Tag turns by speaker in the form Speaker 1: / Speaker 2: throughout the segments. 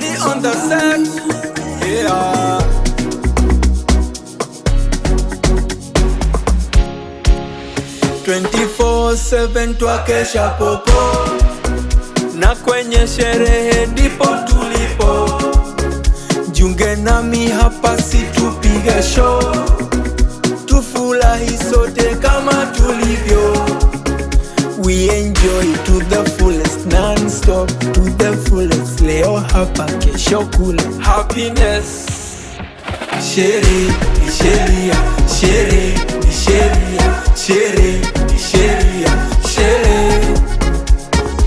Speaker 1: Daddy on the set. Yeah. 24/7 twakesha popo, na kwenye sherehe ndipo tulipo. Jiunge nami hapa situpige show, tufurahi sote kama tulivyo. We enjoy to the fullest, non-stop to the fullest. Leo hapa kesho kule. Happiness. Shere ni sheria, shere ni sheria, shere ni sheria, shere.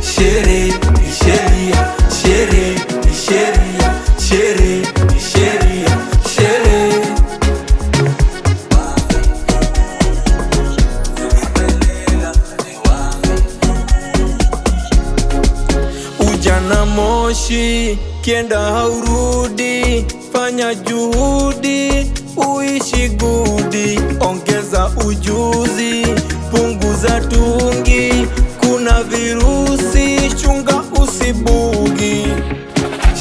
Speaker 1: Shere ni sheria, shere ni sheria, shere ni sheria, shere. Ujana moshi, kienda haurudi. Fanya juhudi, uishi gudi. Ongeza ujuzi, punguza tungi. Kuna virusi, chunga usibugi.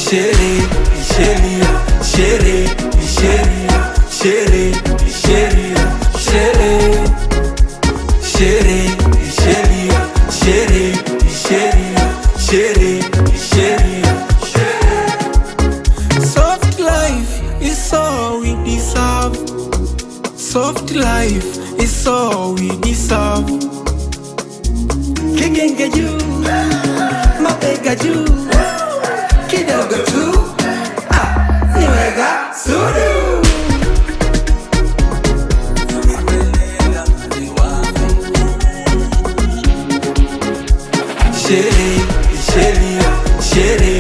Speaker 1: Shere ni sheria, shere ni sheria, shere ni sheria, shere. Shere ni sheria, shere ni sheria, shere ni sheria, shere. Soft life is all we deserve. Soft life is all we deserve. Kigenge juu, mabega juu, kidogo tu, niweka suru. Shere ni sheria, shere